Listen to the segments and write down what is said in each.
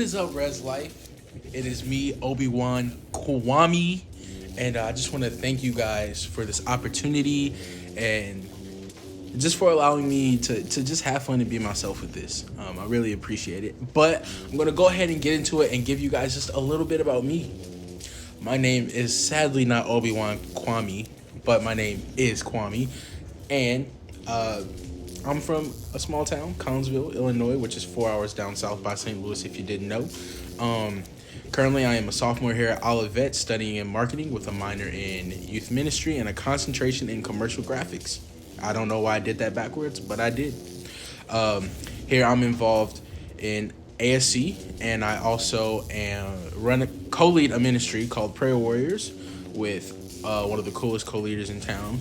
is up, Res Life? It is me, Obi-Wan Kwame, and I just want to thank you guys for this opportunity and just for allowing me to just have fun and be myself with this. I really appreciate it. But I'm going to go ahead and get into it and give you guys just a little bit about me. My name is sadly not Obi-Wan Kwame, but my name is Kwame, and I'm from a small town, Collinsville, Illinois, which is 4 hours down south by St. Louis, if you didn't know. Um, Currently, I am a sophomore here at Olivet, studying in marketing with a minor in youth ministry and a concentration in commercial graphics. I don't know why I did that backwards, but I did. Um, Here, I'm involved in ASC, and I also co-lead a ministry called Prayer Warriors with one of the coolest co-leaders in town.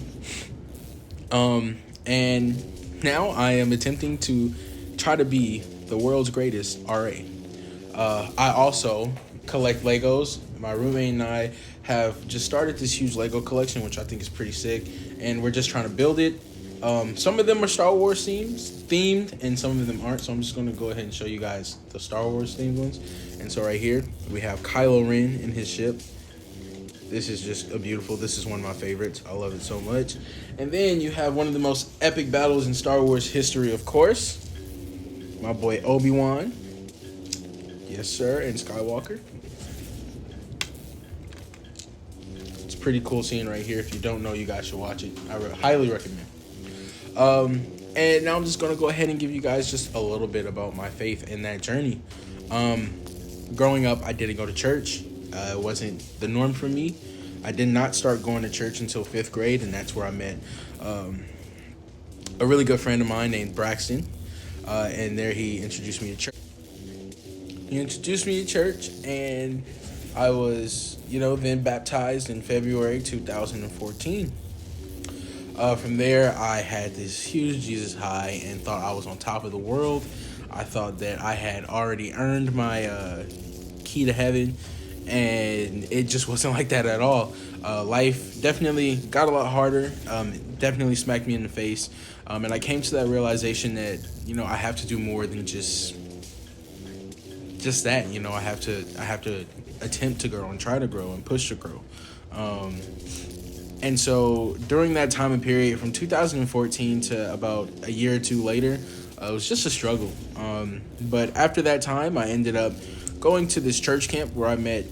And now I am attempting to try to be the world's greatest RA. I also collect Legos. My roommate and I have just started this huge Lego collection, which I think is pretty sick, and we're just trying to build it. Some of them are Star Wars themed, and some of them aren't. So I'm just going to go ahead and show you guys the Star Wars themed ones. And so right here we have Kylo Ren in his ship. This is just a beautiful. This is one of my favorites. I love it so much. And then you have one of the most epic battles in Star Wars history, of course. My boy Obi-Wan. Yes, sir, and Skywalker. It's a pretty cool scene right here. If you don't know, you guys should watch it. I highly recommend. And now I'm just going to go ahead and give you guys just a little bit about my faith in that journey. Growing up, I didn't go to church. It wasn't the norm for me. I did not start going to church until 5th grade, and that's where I met a really good friend of mine named Braxton. And there he introduced me to church. And I was, then baptized in February 2014. From there, I had this huge Jesus high and thought I was on top of the world. I thought that I had already earned my key to heaven, and it just wasn't like that at all. Life definitely got a lot harder. It definitely smacked me in the face. And I came to that realization that, I have to do more than just that. I have to attempt to grow and try to grow and push to grow. And so during that time and period from 2014 to about a year or two later, it was just a struggle. But after that time, I ended up going to this church camp where I met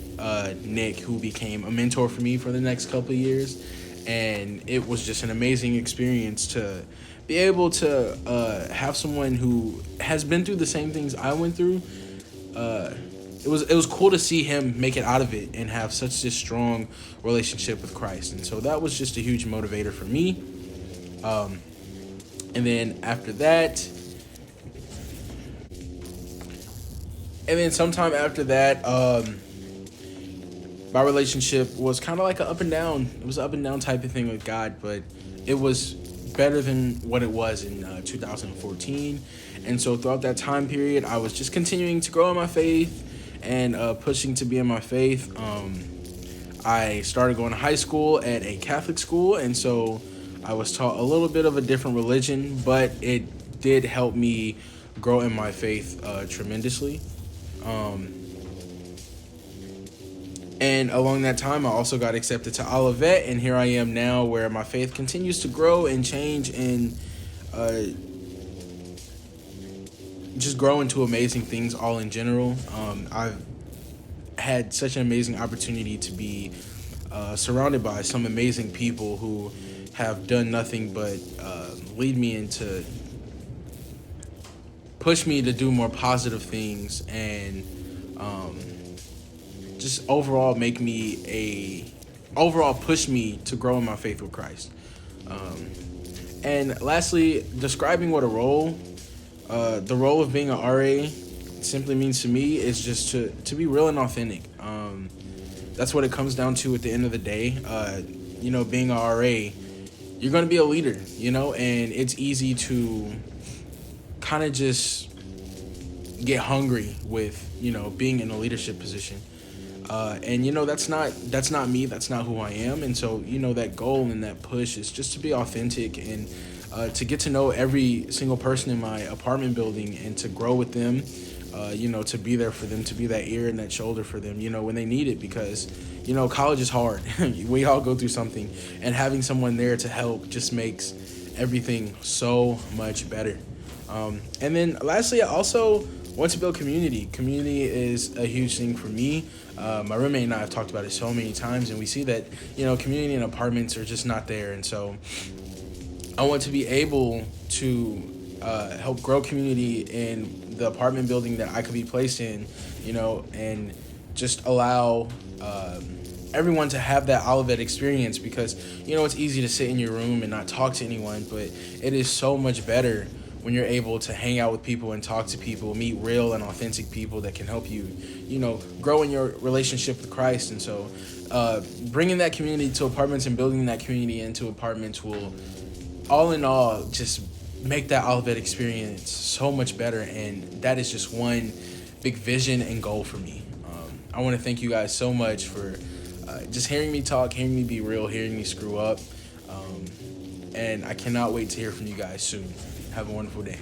Nick, who became a mentor for me for the next couple of years. And it was just an amazing experience to be able to have someone who has been through the same things I went through. It was cool to see him make it out of it and have such this strong relationship with Christ. And so that was just a huge motivator for me. And then after that, sometime after that, my relationship was kind of like an up and down. It was an up and down type of thing with God, but it was better than what it was in 2014. And so throughout that time period, I was just continuing to grow in my faith and pushing to be in my faith. I started going to high school at a Catholic school, and so I was taught a little bit of a different religion, but it did help me grow in my faith tremendously. And along that time, I also got accepted to Olivet, and here I am now where my faith continues to grow and change and just grow into amazing things all in general. I've had such an amazing opportunity to be surrounded by some amazing people who have done nothing but lead me into push me to do more positive things and just overall push me to grow in my faith with Christ. And lastly, describing what the role of being an RA simply means to me is just to be real and authentic. That's what it comes down to at the end of the day. Being an RA, you're going to be a leader, and it's easy to kind of just get hungry with, being in a leadership position. And that's not me. That's not who I am. And so, that goal and that push is just to be authentic and to get to know every single person in my apartment building and to grow with them, to be there for them, to be that ear and that shoulder for them, when they need it, because, college is hard. We all go through something, and having someone there to help just makes everything so much better. And then lastly, I also want to build community. Community is a huge thing for me. My roommate and I have talked about it so many times, and we see that, community and apartments are just not there. And so I want to be able to help grow community in the apartment building that I could be placed in, and just allow everyone to have that Olivet experience, because, it's easy to sit in your room and not talk to anyone, but it is so much better when you're able to hang out with people and talk to people, meet real and authentic people that can help you, grow in your relationship with Christ. And so bringing that community to apartments and building that community into apartments will, all in all, just make that Olivet experience so much better. And that is just one big vision and goal for me. I want to thank you guys so much for just hearing me talk, hearing me be real, hearing me screw up. And I cannot wait to hear from you guys soon. Have a wonderful day.